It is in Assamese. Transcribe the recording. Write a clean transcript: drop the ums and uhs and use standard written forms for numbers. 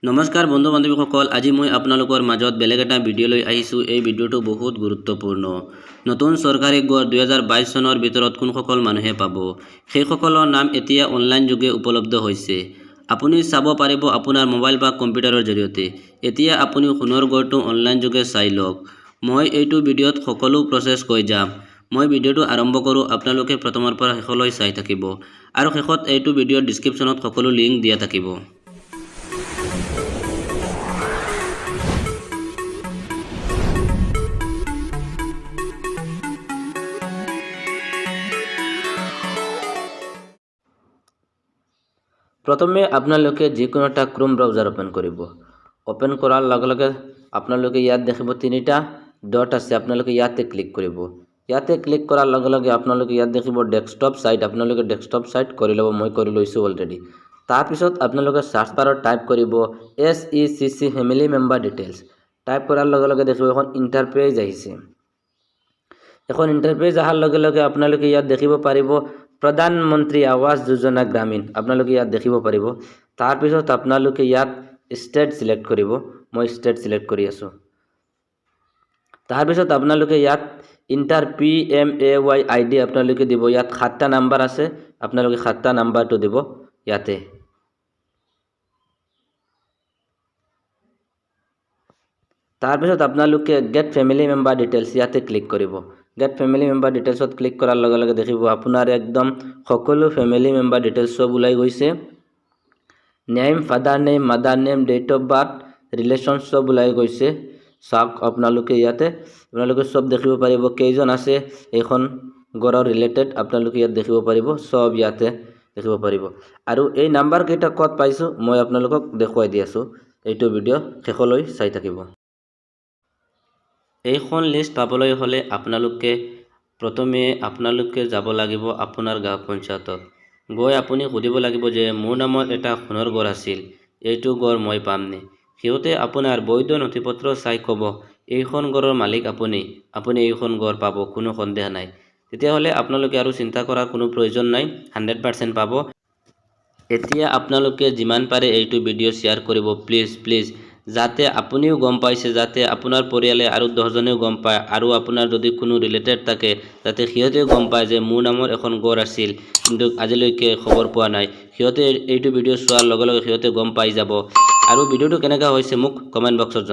নমস্কাৰ বন্ধু বান্ধৱীসকল, আজি মই আপোনালোকৰ মাজত বেলেগ এটা ভিডিঅ' লৈ আহিছোঁ। এই ভিডিঅ'টো বহুত গুৰুত্বপূৰ্ণ। নতুন চৰকাৰী গড় 2022 চনৰ ভিতৰত কোনসকল মানুহে পাব, সেইসকলৰ নাম এতিয়া অনলাইন যোগে উপলব্ধ হৈছে। আপুনি চাব পাৰিব আপোনাৰ মোবাইল বা কম্পিউটাৰৰ জৰিয়তে। এতিয়া আপুনি সোণৰ গড়টো অনলাইন যোগে চাই লওক। মই এইটো ভিডিঅ'ত সকলো প্ৰচেছ কৈ যাম। মই ভিডিঅ'টো আৰম্ভ কৰোঁ, আপোনালোকে প্ৰথমৰ পৰা শেষলৈ চাই থাকিব আৰু শেষত এইটো ভিডিঅ'ৰ ডেছক্ৰিপশ্যনত সকলো লিংক দিয়া থাকিব। প্ৰথমে আপোনালোকে যিকোনো এটা ক্ৰোম ব্ৰাউজাৰ ওপেন কৰিব। ওপেন কৰাৰ লগে লগে আপোনালোকে ইয়াত দেখিব তিনিটা ডট আছে, আপোনালোকে ইয়াতে ক্লিক কৰিব। ইয়াতে ক্লিক কৰাৰ লগে লগে আপোনালোকে ইয়াত দেখিব ডেস্কটপ সাইট, আপোনালোকে ডেস্কটপ সাইট কৰি ল'ব। মই কৰি লৈছোঁ অলৰেডি। তাৰপিছত আপোনালোকে সাৰ্চ বাৰত টাইপ কৰিব SECC family member details. Type কৰাৰ লগে লগে দেখিব এখন ইণ্টাৰপেজ আহিছে। এখন ইণ্টাৰপেজ অহাৰ লগে লগে আপোনালোকে ইয়াত দেখিব পাৰিব প্ৰধানমন্ত্ৰী আৱাস যোজনা গ্ৰামীণ, আপোনালোকে ইয়াত দেখিব পাৰিব। তাৰপিছত আপোনালোকে ইয়াত ষ্টেট সিলেক্ট কৰিব। মই ষ্টেট সিলেক্ট কৰি আছোঁ। তাৰপিছত আপোনালোকে ইয়াত ইণ্টাৰ PMAY ID আপোনালোকে দিব। ইয়াত 7টা নাম্বাৰ আছে, আপোনালোকে 7টা নাম্বাৰটো দিব ইয়াতে। তাৰপিছত আপোনালোকে গেট ফেমিলি মেম্বাৰ ডিটেইলছ ইয়াতে ক্লিক কৰিব। গেট ফেমিলি মেম্বাৰ ডিটেইলছত ক্লিক কৰাৰ লগে লগে দেখিব আপোনাৰ একদম সকলো ফেমিলি মেম্বাৰ ডিটেইলছ সব ওলাই গৈছে। Name, father name, mother name, date of birth, relation সব ওলাই গৈছে। চাওক আপোনালোকে ইয়াতে আপোনালোকে সব দেখিব পাৰিব, কেইজন আছে এইখন গড়ৰ ৰিলেটেড আপোনালোকে ইয়াত দেখিব পাৰিব, সব ইয়াতে দেখিব পাৰিব। আৰু এই নাম্বাৰ কেইটা ক'ত পাইছোঁ মই আপোনালোকক দেখুৱাই দি আছোঁ। এইটো ভিডিঅ' শেষলৈ চাই থাকিব। এইখন লিষ্ট পাবলৈ হ'লে আপোনালোকে প্ৰথমে যাব লাগিব আপোনাৰ গাঁও পঞ্চায়তত। গৈ আপুনি সুধিব লাগিব যে মোৰ নামত এটা সোণৰ গড় আছিল, এইটো গড় মই পামনে। সিহঁতে আপোনাৰ বৈধ নথিপত্ৰ চাই ক'ব এইখন গড়ৰ মালিক আপুনি এইখন গড় পাব, কোনো সন্দেহ নাই। তেতিয়াহ'লে আপোনালোকে আৰু চিন্তা কৰাৰ কোনো প্ৰয়োজন নাই, 100% পাব। এতিয়া আপোনালোকে যিমান পাৰে এইটো ভিডিঅ' শ্বেয়াৰ কৰিব প্লিজ, যাতে আপুনিও গম পাইছে, যাতে আপোনাৰ পৰিয়ালে আৰু 10জনেও গম পায়, আৰু আপোনাৰ যদি কোনো ৰিলেটেড থাকে যাতে সিহঁতেও গম পায় যে মোৰ নামৰ এখন গড় আছিল কিন্তু আজিলৈকে খবৰ পোৱা নাই। সিহঁতে এইটো ভিডিঅ' চোৱাৰ লগে লগে সিহঁতে গম পাই যাব। আৰু ভিডিঅ'টো কেনেকুৱা হৈছে মোক কমেণ্ট বক্সত